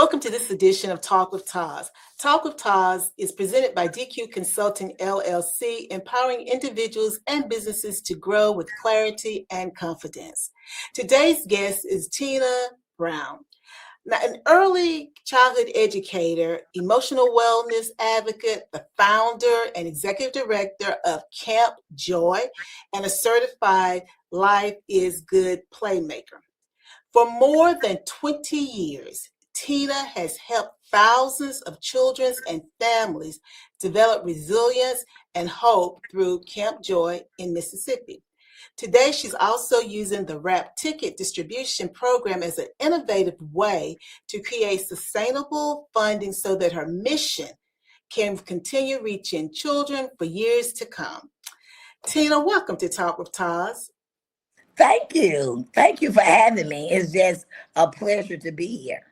Welcome to this edition of Talk with TAS. Talk with TAS is presented by DQ Consulting LLC, empowering individuals and businesses to grow with clarity and confidence. Today's guest is Tina Brown. Now, an early childhood educator, emotional wellness advocate, the founder and executive director of Kamp Joy, and a certified Life is Good playmaker. For more than 20 years, Tina has helped thousands of children and families develop resilience and hope through Kamp Joy in Mississippi. Today, she's also using the WRAP ticket distribution program as an innovative way to create sustainable funding so that her mission can continue reaching children for years to come. Tina, welcome to Talk with TAS. Thank you. Thank you for having me. It's just a pleasure to be here.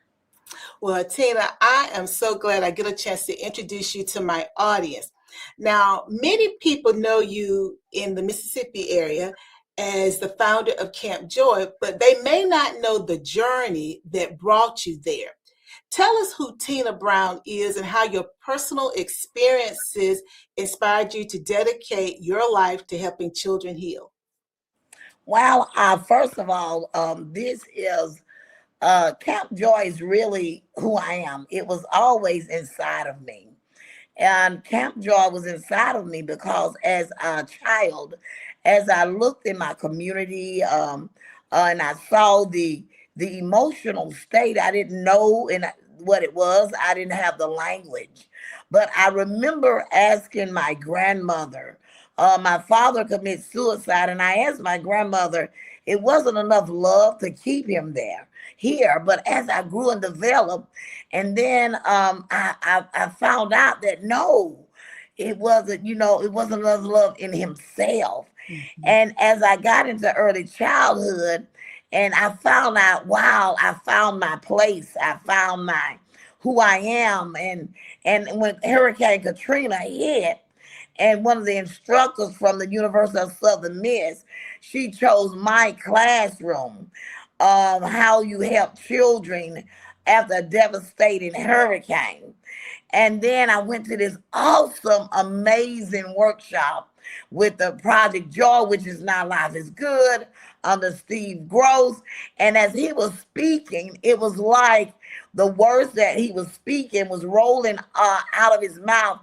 Well, Tina, I am so glad I get a chance to introduce you to my audience. Now, many people know you in the Mississippi area as the founder of Kamp Joy, but they may not know the journey that brought you there. Tell us who Tina Brown is and how your personal experiences inspired you to dedicate your life to helping children heal. Well, first of all, this is Kamp Joy is really who I am. It was always inside of me. And Kamp Joy was inside of me because as a child, as I looked in my community and I saw the emotional state, I didn't know what it was. I didn't have the language. But I remember asking my grandmother, my father committed suicide, and I asked my grandmother, it wasn't enough love to keep him here. But as I grew and developed, and then I found out that no, it wasn't enough love in himself. Mm-hmm. And as I got into early childhood, and I found out, wow, I found my place. I found who I am. And when Hurricane Katrina hit, and one of the instructors from the University of Southern Miss, she chose my classroom, how you help children after a devastating hurricane. And then I went to this awesome, amazing workshop with the Project Joy, which is now Life is Good, under Steve Gross. And as he was speaking, it was like the words that he was speaking was rolling out of his mouth.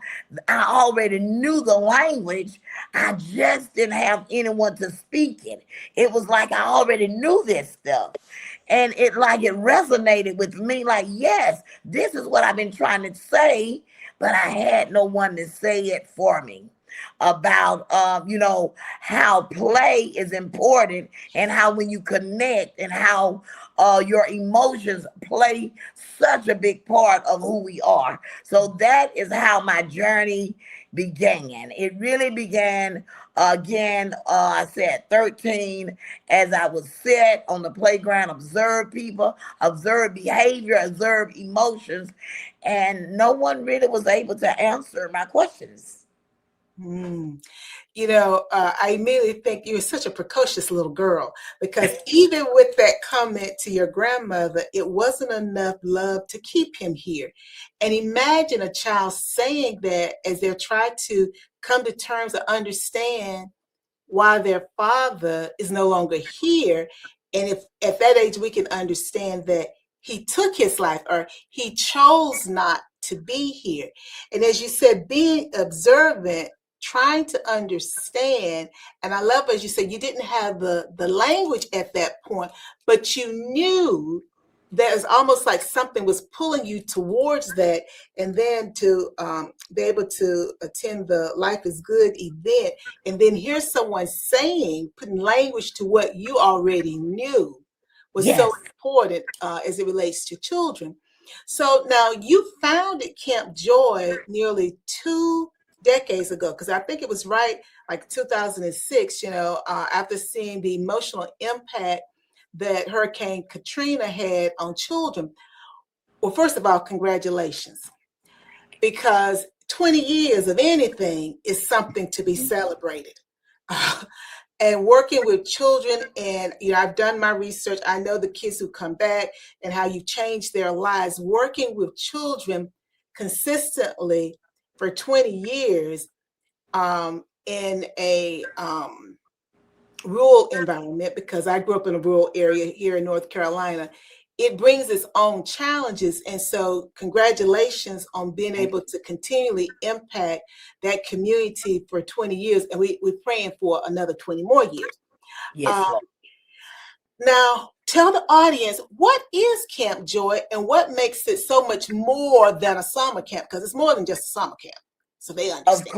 I already knew the language. I just didn't have anyone to speak it. It was like I already knew this stuff. And it resonated with me like, yes, this is what I've been trying to say, but I had no one to say it for me. About how play is important and how when you connect and how your emotions play such a big part of who we are. So that is how my journey began. It really began again, I said 13, as I was set on the playground, observe people, observe behavior, observe emotions, and no one really was able to answer my questions. I immediately think you were such a precocious little girl, because even with that comment to your grandmother, it wasn't enough love to keep him here. And imagine a child saying that as they're trying to come to terms and understand why their father is no longer here. And if at that age we can understand that he took his life or he chose not to be here. And as you said, being observant, trying to understand. And I love, as you said, you didn't have the language at that point, but you knew that it's almost like something was pulling you towards that. And then to be able to attend the Life is Good event and then hear someone putting language to what you already knew was so important as it relates to children. So now you founded Kamp Joy nearly 2 decades ago, because I think it was right like 2006, after seeing the emotional impact that Hurricane Katrina had on children. Well, first of all, congratulations, because 20 years of anything is something to be celebrated. and working with children. And I've done my research. I know the kids who come back and how you changed their lives. Working with children consistently for 20 years in a rural environment, because I grew up in a rural area here in North Carolina, it brings its own challenges. And so congratulations on being able to continually impact that community for 20 years. And we're praying for another 20 more years. Yes, Lord. Now, tell the audience, what is Kamp Joy and what makes it so much more than a summer camp? Because it's more than just a summer camp. So they understand.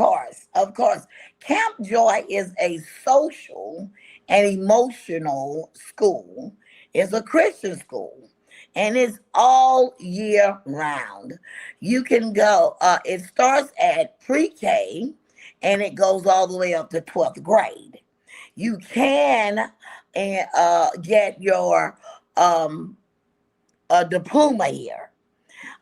Of course. Kamp Joy is a social and emotional school. It's a Christian school, and it's all year round. You can go, it starts at pre-K, and it goes all the way up to 12th grade. You can get your diploma here.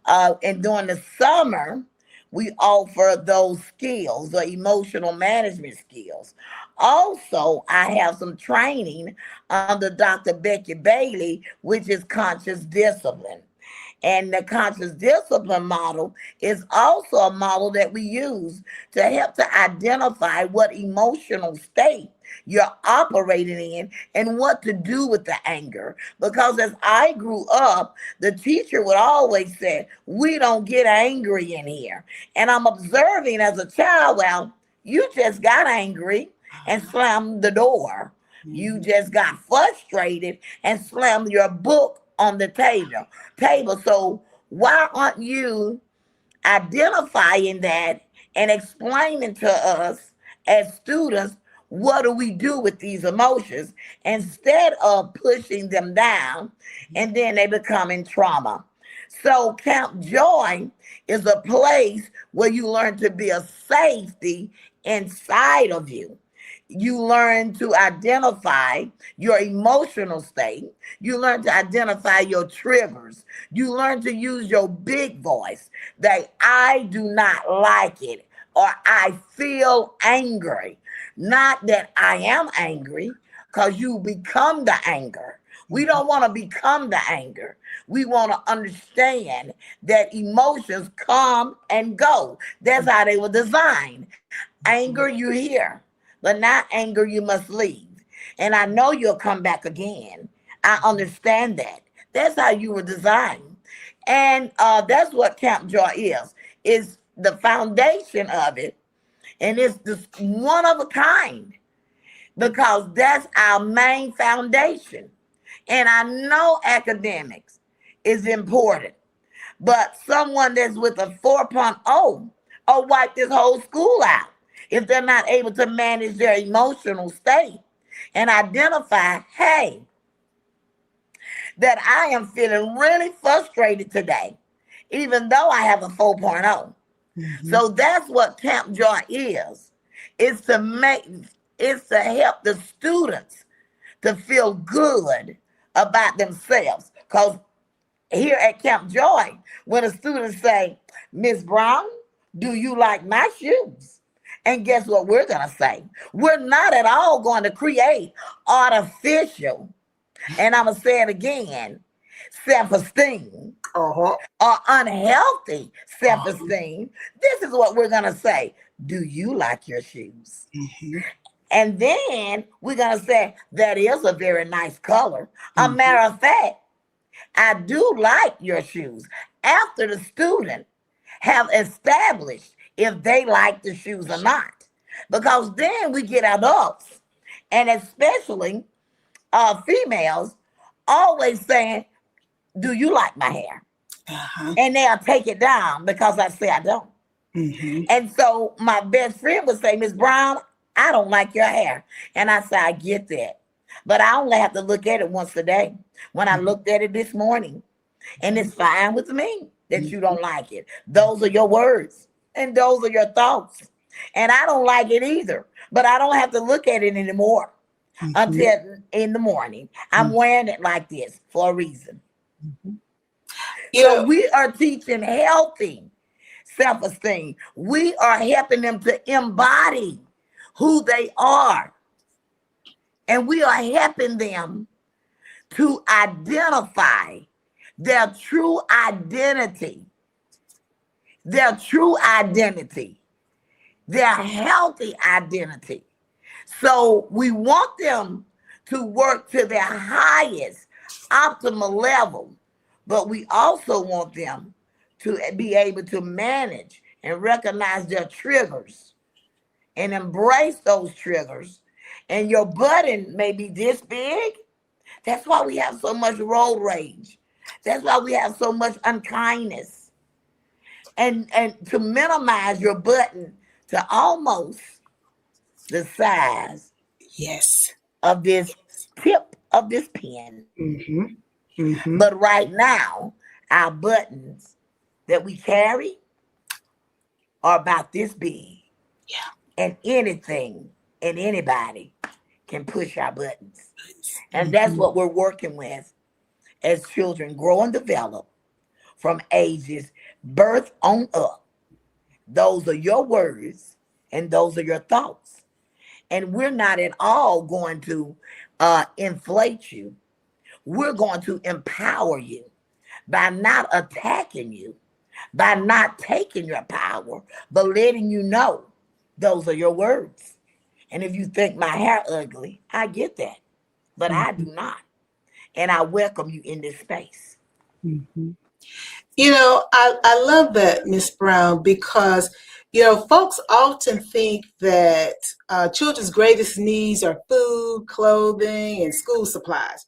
And during the summer, we offer those skills, the emotional management skills. Also, I have some training under Dr. Becky Bailey, which is conscious discipline. And the conscious discipline model is also a model that we use to help to identify what emotional state you're operating in and what to do with the anger. Because as I grew up, the teacher would always say, we don't get angry in here. And I'm observing as a child, well, you just got angry and slammed the door. You just got frustrated and slammed your book on the table. So why aren't you identifying that and explaining to us as students, what do we do with these emotions instead of pushing them down and then they become in trauma? So Kamp Joy is a place where you learn to be a safety inside of you. You learn to identify your emotional state. You learn to identify your triggers. You learn to use your big voice that I do not like it or I feel angry. Not that I am angry, because you become the anger. We don't want to become the anger. We want to understand that emotions come and go. That's how they were designed. Anger, you hear. But not anger, you must leave. And I know you'll come back again. I understand that. That's how you were designed. And that's what Kamp Joy is. It's the foundation of it. And it's this one of a kind. Because that's our main foundation. And I know academics is important. But someone that's with a 4.0 or wipe this whole school out if they're not able to manage their emotional state and identify, hey, that I am feeling really frustrated today, even though I have a 4.0. So that's what Kamp Joy is. It's to help the students to feel good about themselves. Because here at Kamp Joy, when a student say, Miss Brown, do you like my shoes? And guess what we're going to say? We're not at all going to create artificial, and I'm going to say it again, self-esteem or unhealthy self-esteem. This is what we're going to say. Do you like your shoes? And then we're going to say, that is a very nice color. A matter of fact, I do like your shoes. After the student have established if they like the shoes or not. Because then we get adults, and especially females, always saying, do you like my hair? And they'll take it down because I say I don't. And so my best friend would say, Miss Brown, I don't like your hair. And I say, I get that. But I only have to look at it once a day. When I looked at it this morning, and it's fine with me that you don't like it. Those are your words. And those are your thoughts. And I don't like it either. But I don't have to look at it anymore until in the morning. I'm wearing it like this for a reason. So we are teaching healthy self-esteem. We are helping them to embody who they are. And we are helping them to identify their true identity, their healthy identity. So we want them to work to their highest optimal level, but we also want them to be able to manage and recognize their triggers and embrace those triggers. And your button may be this big. That's why we have so much road rage. That's why we have so much unkindness. And to minimize your button to almost the size Yes. of this tip of this pen. Mm-hmm. Mm-hmm. But right now, our buttons that we carry are about this big. Yeah. And anything and anybody can push our buttons. And that's what we're working with as children grow and develop from ages birth on up. Those are your words and those are your thoughts. And we're not at all going to inflate you. We're going to empower you by not attacking you, by not taking your power, but letting you know those are your words. And if you think my hair ugly, I get that, but I do not. And I welcome you in this space. Mm-hmm. You know, I love that, Miss Brown, because, you know, folks often think that children's greatest needs are food, clothing, and school supplies.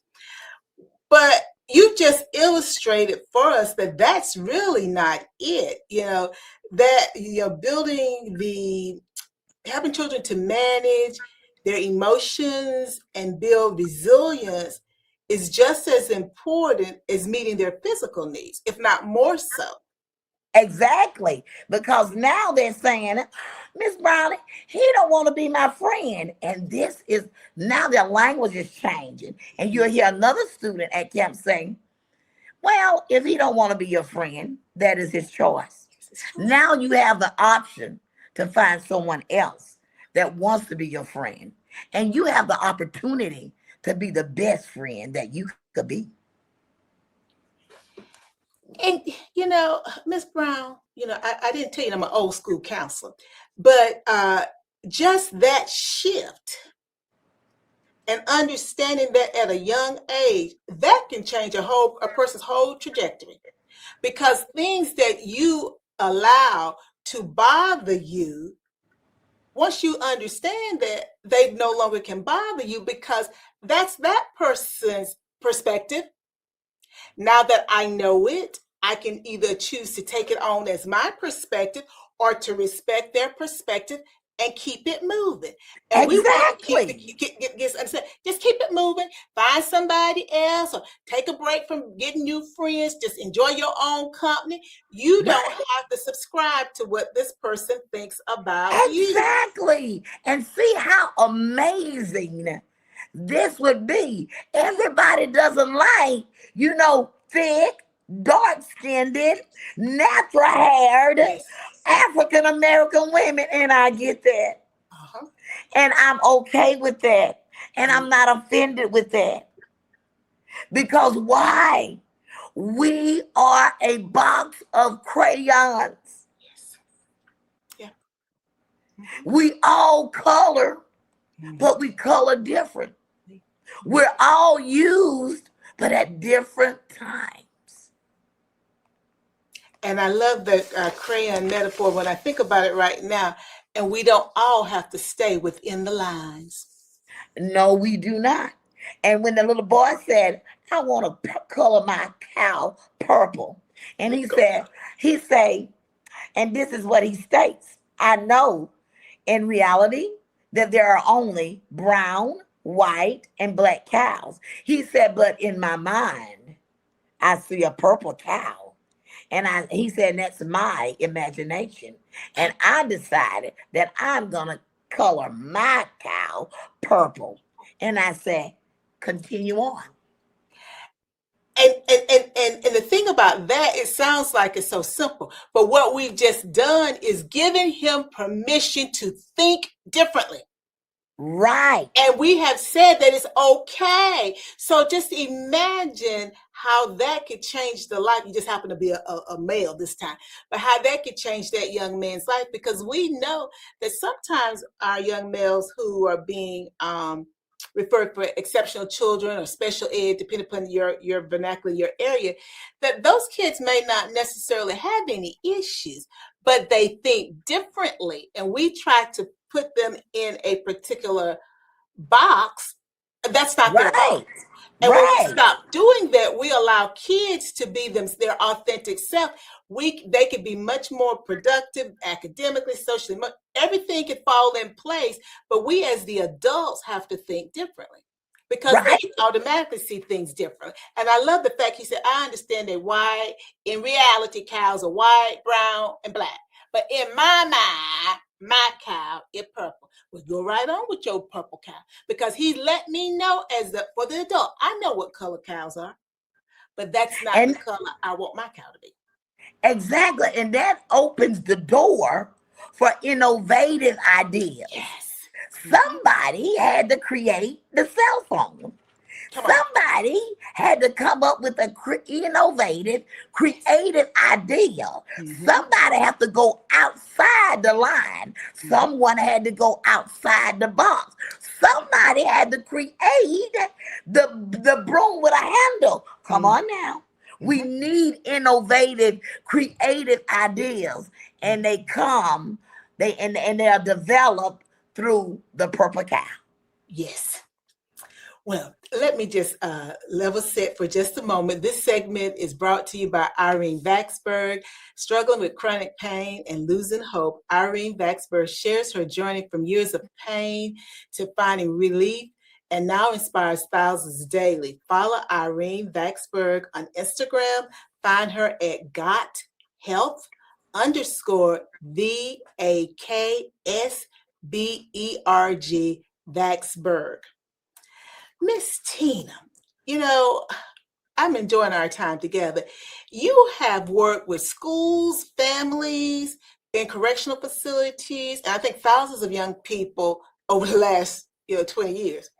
But you just illustrated for us that that's really not it. You know, that you're helping children to manage their emotions and build resilience is just as important as meeting their physical needs, if not more so. Exactly. Because now they're saying, Miss Brownie, he don't want to be my friend. And this is, now their language is changing. And you'll hear another student at camp saying, well, if he don't want to be your friend, that is his choice. Now you have the option to find someone else that wants to be your friend. And you have the opportunity to be the best friend that you could be. And, you know, Miss Brown, you know, I didn't tell you I'm an old school counselor, but just that shift and understanding that at a young age, that can change a person's whole trajectory. Because things that you allow to bother you, once you understand that, they no longer can bother you because that's that person's perspective. Now that I know it, I can either choose to take it on as my perspective or to respect their perspective and keep it moving. And Exactly. just keep it moving. Find somebody else or take a break from getting new friends. Just enjoy your own company. You don't have to subscribe to what this person thinks about you. Exactly. And see how amazing this would be. Everybody doesn't like, you know, thick, dark-skinned, natural haired, Yes. African American women, and I get that. And I'm okay with that. And I'm not offended with that. Because why? We are a box of crayons. Yes. Yeah. We all color, but we color different. We're all used, but at different times. And I love the crayon metaphor when I think about it right now. And we don't all have to stay within the lines. No, we do not. And when the little boy said, I want to color my cow purple. And he said, and this is what he states, I know in reality that there are only brown, white, and black cows. He said, but in my mind, I see a purple cow. And he said, that's my imagination. And I decided that I'm going to color my cow purple. And I said, continue on. And the thing about that, it sounds like it's so simple. But what we've just done is giving him permission to think differently. Right. And we have said that it's okay. So just imagine how that could change the life. You just happen to be a male this time, but how that could change that young man's life, because we know that sometimes our young males who are being referred for exceptional children or special ed, depending upon your vernacular, your area, that those kids may not necessarily have any issues, but they think differently. And we try to put them in a particular box. That's not their Right. box. And when we Right. stop doing that, we allow kids to be their authentic self. They could be much more productive academically, socially. Everything could fall in place, but we as the adults have to think differently, because they Right. automatically see things differently. And I love the fact he said, I understand that white, in reality, cows are white, brown, and black. But in my mind, my cow is purple. Well, go right on with your purple cow, because he let me know for the adult, I know what color cows are, but that's not the And color I want my cow to be. exactly. And that opens the door for innovative ideas. Yes. Somebody had to create the cell phone. Somebody had to come up with a innovative, creative idea. Somebody had to go outside the line. Someone had to go outside the box. Somebody had to create the broom with a handle. Come on now. We need innovative, creative ideas, and they are developed through the purple cow. Yes. Well, let me just level set for just a moment. This segment is brought to you by Irene Vaxberg. Struggling with chronic pain and losing hope, Irene Vaxberg shares her journey from years of pain to finding relief, and now inspires thousands daily. Follow Irene Vaxberg on Instagram. Find her at GotHealth_VAKSBERG Vaxberg. Miss Tina, I'm enjoying our time together. You have worked with schools, families, in correctional facilities, and I think thousands of young people over the last 20 years.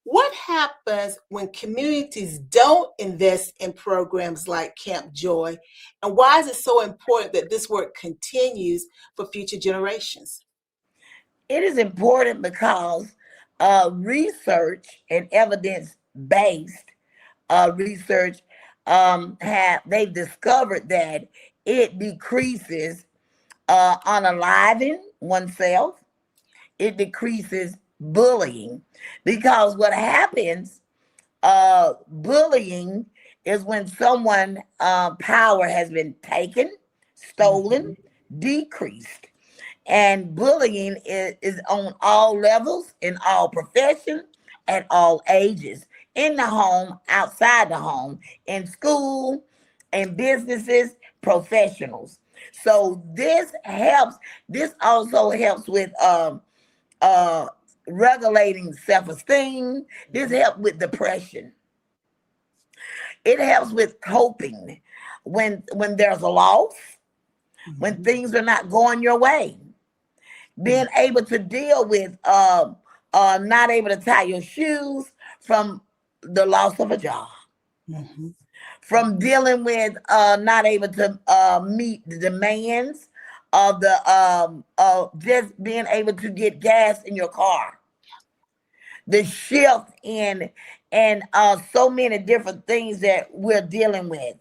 What happens when communities don't invest in programs like Kamp Joy, and why is it so important that this work continues for future generations? It is important because research and evidence-based research they've discovered that it decreases unaliving oneself. It decreases bullying, because what happens, bullying is when someone power has been taken, stolen, decreased. And bullying is on all levels, in all professions, at all ages, in the home, outside the home, in school, in businesses, professionals. So this helps. This also helps with regulating self-esteem. This helps with depression. It helps with coping when there's a loss, when things are not going your way. Being able to deal with not able to tie your shoes, from the loss of a job, from dealing with not able to meet the demands of just being able to get gas in your car. The shift in and so many different things that we're dealing with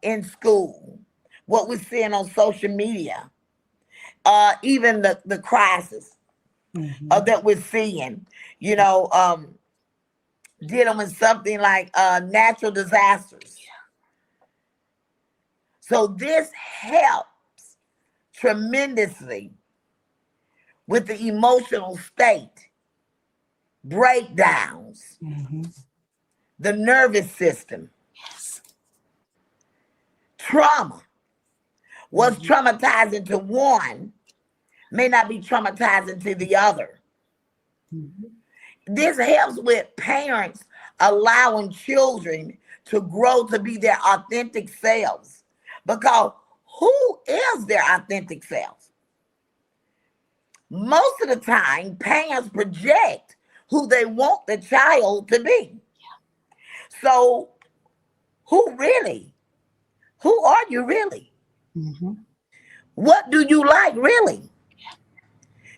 in school, what we're seeing on social media, even the crisis that we're seeing, dealing with something like natural disasters. So this helps tremendously with the emotional state, breakdowns, the nervous system, trauma. What's traumatizing to one may not be traumatizing to the other. This helps with parents allowing children to grow to be their authentic selves. Because who is their authentic self? Most of the time, parents project who they want the child to be. So, who really? Who are you really? Mm-hmm. What do you like really?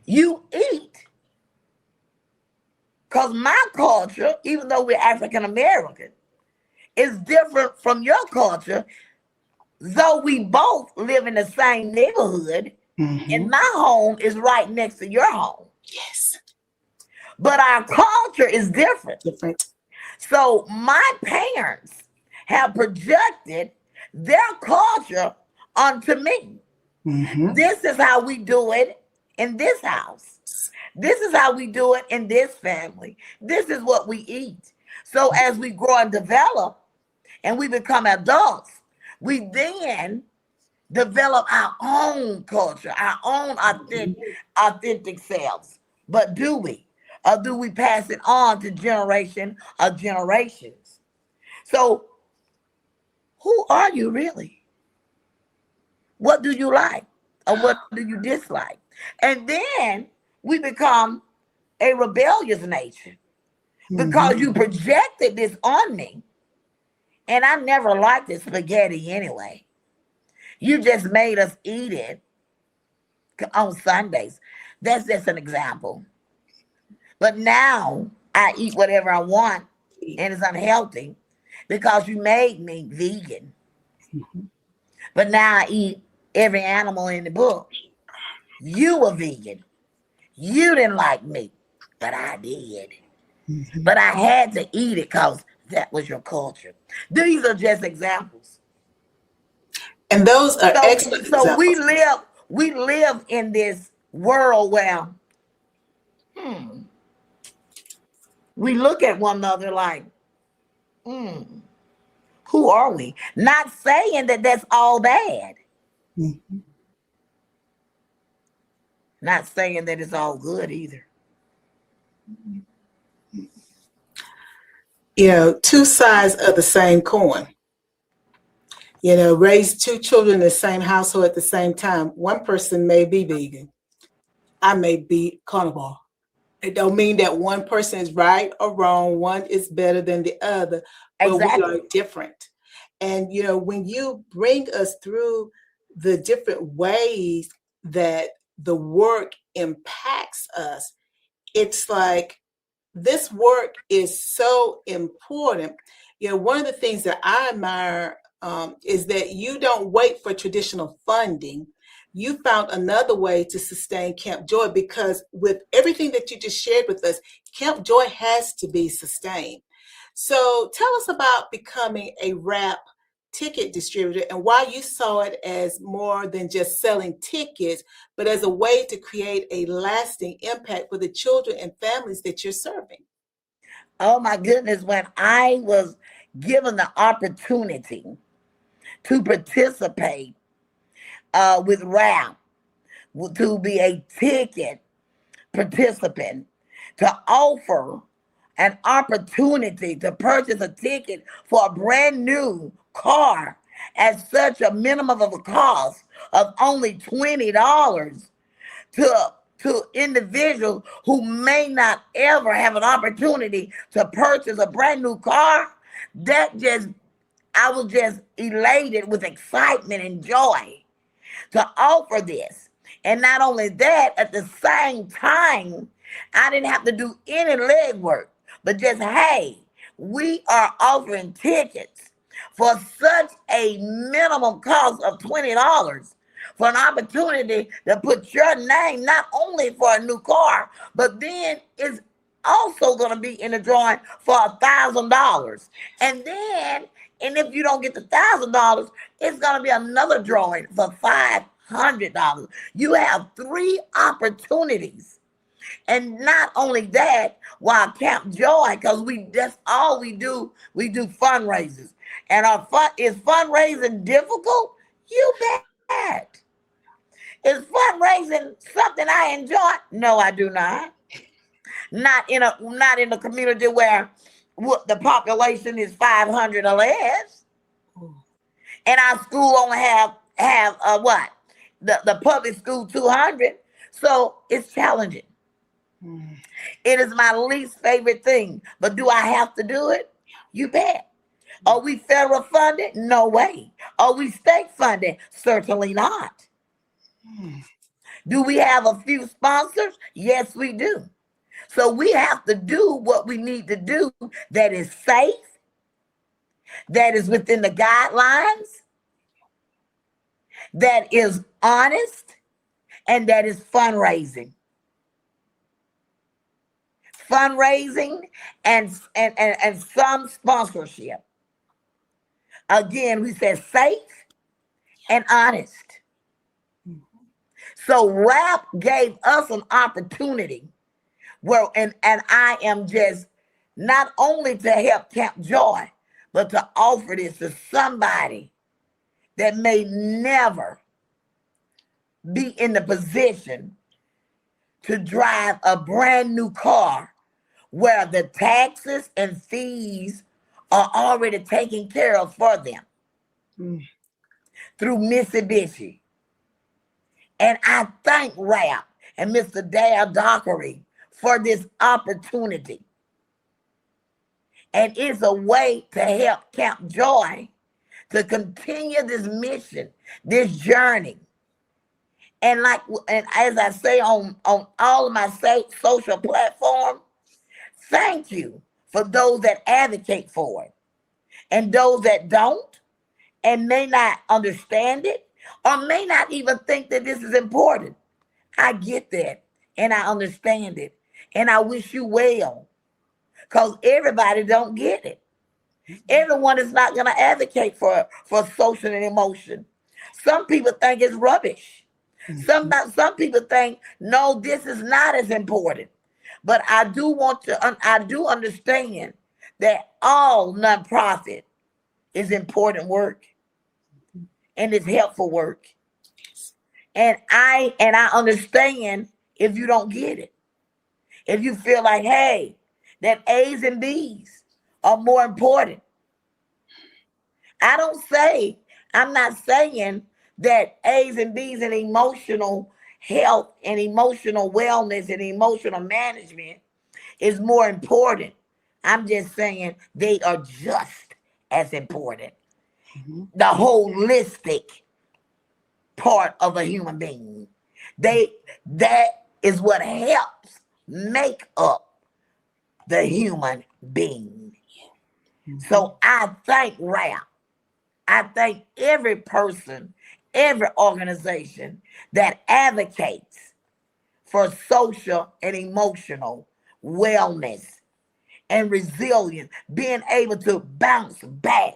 You eat because my culture, even though we're African American, is different from your culture. Though we both live in the same neighborhood, Mm-hmm. and my home is right next to your home. Yes. But our culture is different. Different. So my parents have projected their culture onto me. Mm-hmm. This is how we do it in this house. This is how we do it in this family. This is what we eat. So as we grow and develop and we become adults, we then develop our own culture, our own authentic selves. But do we? Or do we pass it on to generation or generations? So who are you really? What do you like? Or what do you dislike? And then we become a rebellious nation Mm-hmm. because you projected this on me. And I never liked the spaghetti anyway. You just made us eat it on Sundays. That's just an example. But now I eat whatever I want and it's unhealthy because you made me vegan. Mm-hmm. But now I eat every animal in the book. You were vegan. You didn't like meat, but I did. Mm-hmm. But I had to eat it because that was your culture. These are just examples. And those are So excellent so examples. we live in this world where we look at one another like, who are we? Not saying that that's all bad. Mm-hmm. Not saying that it's all good either. Two sides of the same coin. Raise two children in the same household at the same time. One person may be vegan. I may be carnivore. It don't mean that one person is right or wrong. One is better than the other, but we are Exactly. different. And when you bring us through the different ways that the work impacts us, it's like this work is so important. One of the things that I admire is that you don't wait for traditional funding. You found another way to sustain Kamp Joy, because with everything that you just shared with us, Kamp Joy has to be sustained. So tell us about becoming a wrap ticket distributor and why you saw it as more than just selling tickets, but as a way to create a lasting impact for the children and families that you're serving. Oh my goodness, when I was given the opportunity to participate with RAP, to be a ticket participant, to offer an opportunity to purchase a ticket for a brand new car at such a minimum of a cost of only $20 to individuals who may not ever have an opportunity to purchase a brand new car, that just, I was just elated with excitement and joy to offer this. And not only that, at the same time, I didn't have to do any legwork, but just, hey, we are offering tickets for such a minimum cost of $20 for an opportunity to put your name not only for a new car, but then it's also going to be in the drawing for $1,000. And then, and if you don't get the $1,000, it's going to be another drawing for $500. You have three opportunities. And not only that, while Kamp Joy, because that's all we do fundraisers. And our is fundraising difficult? You bet. Is fundraising something I enjoy? No, I do not. Not in a community where the population is 500 or less, and our school only have what, the public school 200. So it's challenging. It is my least favorite thing. But do I have to do it? You bet. Are we federal funded? No way. Are we state funded? Certainly not. Do we have a few sponsors? Yes, we do. So we have to do what we need to do that is safe, that is within the guidelines, that is honest, and that is fundraising. Fundraising and some sponsorship. Again, we said safe and honest. So RAP gave us an opportunity where, and I am just not only to help Kamp Joy, but to offer this to somebody that may never be in the position to drive a brand new car where the taxes and fees are already taken care of for them through Mitsubishi. And I thank RAP and Mr. Dale Dockery for this opportunity. And it's a way to help Kamp Joy to continue this mission, this journey. And as I say on all of my social platforms, thank you for those that advocate for it. And those that don't and may not understand it or may not even think that this is important. I get that and I understand it. And I wish you well, because everybody don't get it. Everyone is not going to advocate for social and emotion. Some people think it's rubbish. Some people think, no, this is not as important. But I do understand that all nonprofit is important work and it's helpful work. And I understand if you don't get it. If you feel like, hey, that A's and B's are more important. I'm not saying that A's and B's and emotional health and emotional wellness and emotional management is more important. I'm just saying they are just as important. The holistic part of a human being. That is what helps make up the human being. So I thank RAP. I thank every person, every organization that advocates for social and emotional wellness and resilience, being able to bounce back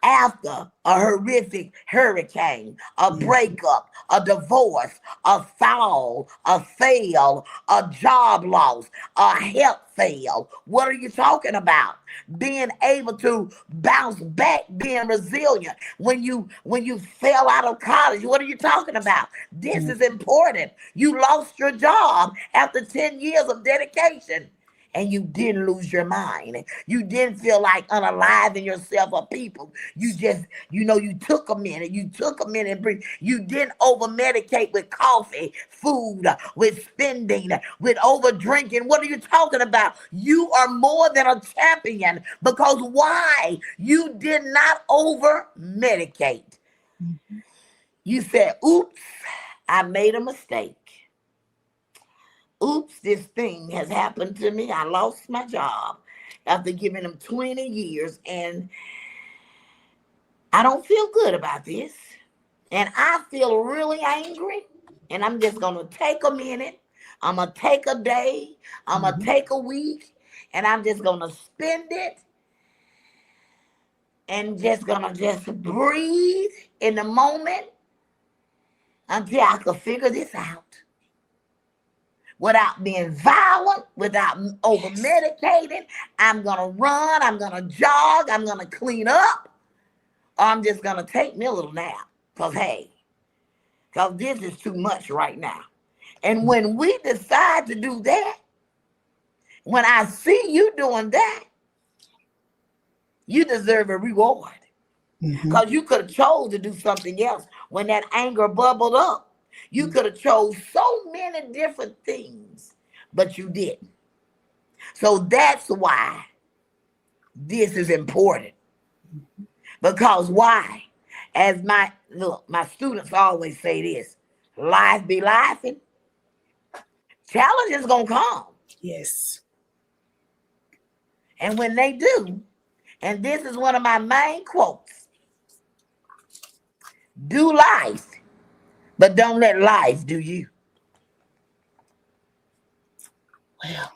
after a horrific hurricane, a breakup, a divorce, a fall, a fail, a job loss, a health fail. What are you talking about? Being able to bounce back, being resilient. When you fell out of college, what are you talking about? This is important. You lost your job after 10 years of dedication. And you didn't lose your mind. You didn't feel like unaliving yourself or people. You just, you took a minute. You took a minute and breathe. You didn't over-medicate with coffee, food, with spending, with over-drinking. What are you talking about? You are more than a champion. Because why? You did not over-medicate. You said, oops, I made a mistake. Oops, this thing has happened to me. I lost my job after giving them 20 years, and I don't feel good about this. And I feel really angry, and I'm just going to take a minute. I'm going to take a day. I'm going to take a week, and I'm just going to spend it and just going to just breathe in the moment until I can figure this out. Without being violent, without over-medicating, I'm going to run, I'm going to jog, I'm going to clean up, or I'm just going to take me a little nap. Because this is too much right now. And when we decide to do that, when I see you doing that, you deserve a reward. Because you could have chose to do something else when that anger bubbled up. You could have chose so many different things, but you didn't. So that's why this is important. Because why? As my students always say this, life be lifing. Challenges gonna come. Yes. And when they do, and this is one of my main quotes, do life, but don't let life do you. Well,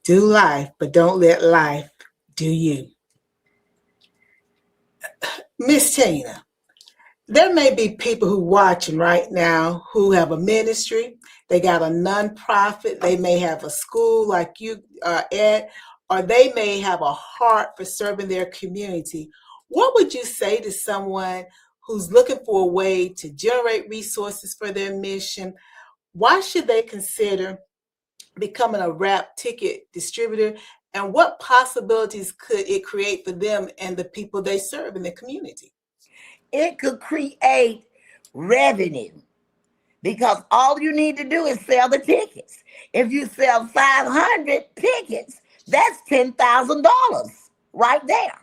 do life, but don't let life do you. Miss Tina, there may be people who watching right now who have a ministry, they got a nonprofit, they may have a school like you are at, or they may have a heart for serving their community. What would you say to someone who's looking for a way to generate resources for their mission? Why should they consider becoming a wrap ticket distributor? And what possibilities could it create for them and the people they serve in the community? It could create revenue because all you need to do is sell the tickets. If you sell 500 tickets, that's $10,000 right there.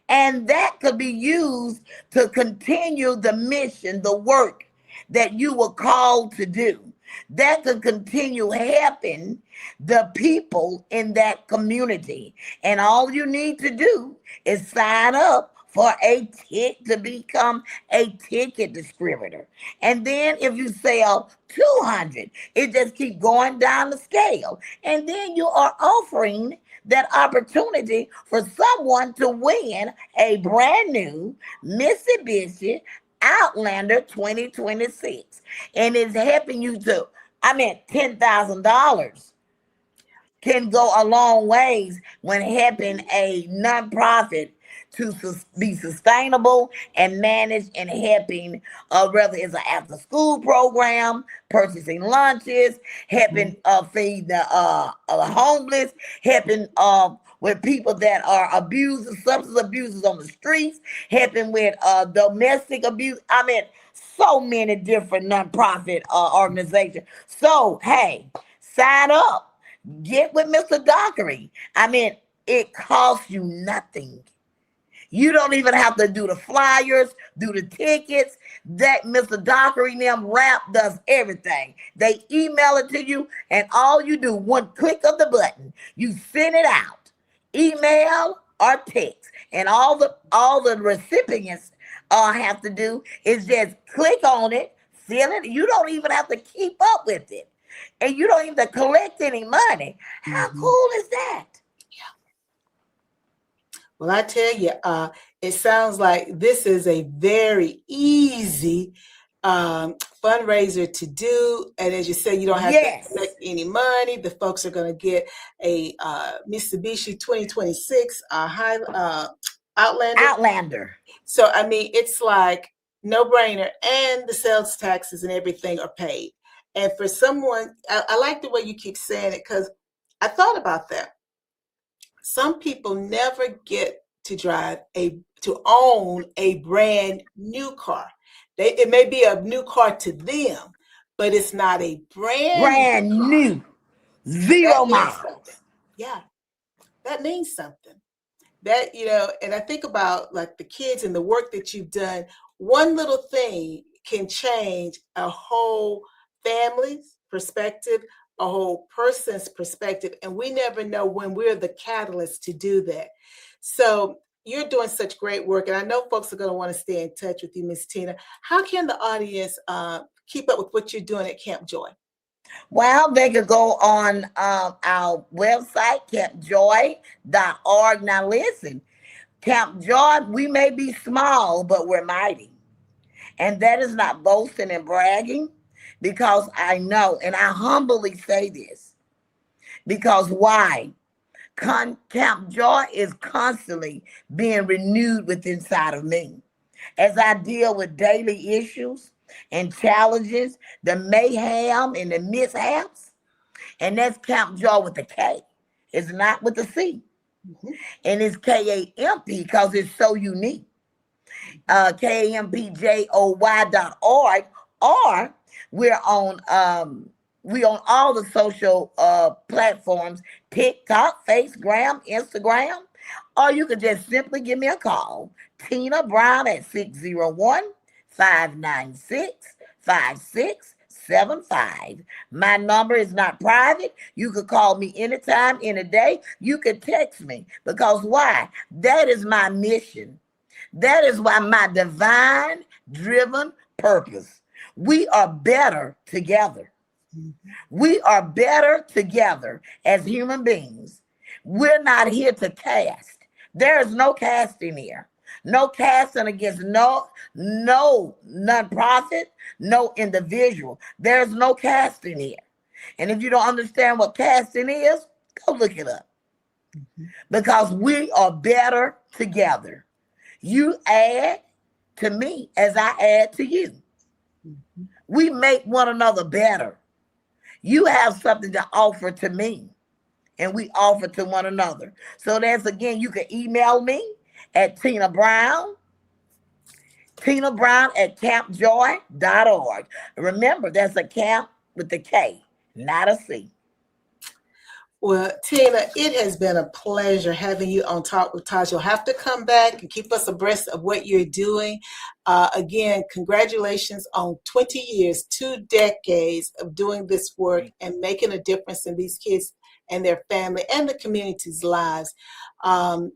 And that could be used to continue the mission, the work that you were called to do. That could continue helping the people in that community. And all you need to do is sign up for a ticket to become a ticket distributor. And then if you sell 200, it just keeps going down the scale. And then you are offering that opportunity for someone to win a brand new Mitsubishi Outlander 2026. And it's helping you to, $10,000 can go a long ways when helping a nonprofit to be sustainable and manage and helping, whether it's an after school program, purchasing lunches, helping feed the homeless, helping with people that are abusers, substance abusers on the streets, helping with domestic abuse. So many different nonprofit organizations. So, hey, sign up. Get with Mr. Dockery. It costs you nothing. You don't even have to do the flyers, do the tickets. That Mr. Dockery and them rap does everything. They email it to you, and all you do, one click of the button, you send it out, email or text, and all the recipients have to do is just click on it, fill it. You don't even have to keep up with it, and you don't even collect any money. How cool is that? Well, I tell you, it sounds like this is a very easy fundraiser to do. And as you say, you don't have to collect any money. The folks are going to get a Mitsubishi 2026 Outlander. So, it's like no brainer. And the sales taxes and everything are paid. And for someone, I like the way you keep saying it, because I thought about that. Some people never get to own a brand new car. It may be a new car to them, but it's not a brand new. 0 miles. Yeah, that means something. That, and I think about like the kids and the work that you've done. One little thing can change a whole family's perspective, a whole person's perspective, and we never know when we're the catalyst to do that. So you're doing such great work, and I know folks are going to want to stay in touch with you, Miss Tina. How can the audience keep up with what you're doing at Kamp Joy? Well, they could go on our website, campjoy.org. Now listen, Kamp Joy, we may be small, but we're mighty. And that is not boasting and bragging, because I know, and I humbly say this, because why? Kamp Joy is constantly being renewed within inside of me. As I deal with daily issues and challenges, the mayhem and the mishaps, and that's Kamp Joy with a K. It's not with a C. And it's KAMP because it's so unique. KAMPJOY.org, or We're on all the social platforms, TikTok, Facebook, Instagram, or you can just simply give me a call. Tina Brown at 601-596-5675. My number is not private. You could call me anytime, any day. You could text me, because why? That is my mission. That is why my divine driven purpose. We are better together. We are better together as human beings. We're not here to cast. There is no casting here. No casting against no nonprofit, no individual. There's no casting here. And if you don't understand what casting is, go look it up. Because we are better together. You add to me as I add to you. We make one another better. You have something to offer to me, and we offer to one another. So that's, again, you can email me at Tina Brown at kampjoy.org. Remember, that's a camp with a K, not a C. Well, Tina, it has been a pleasure having you on Talk with TAS. You'll have to come back and keep us abreast of what you're doing. Again, congratulations on 20 years, 2 decades of doing this work and making a difference in these kids and their family and the community's lives. As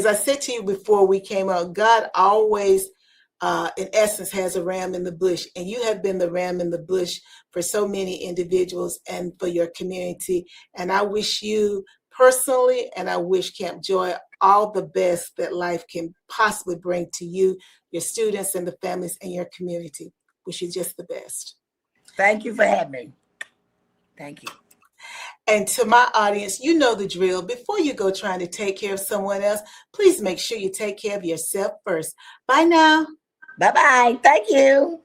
I said to you before we came out, God always, in essence, has a ram in the bush, and you have been the ram in the bush for so many individuals and for your community. And I wish you personally, and I wish Kamp Joy all the best that life can possibly bring to you, your students, and the families in your community. Wish you just the best. Thank you for having me. Thank you. And to my audience, you know the drill. Before you go trying to take care of someone else, please make sure you take care of yourself first. Bye now. Bye-bye. Thank you.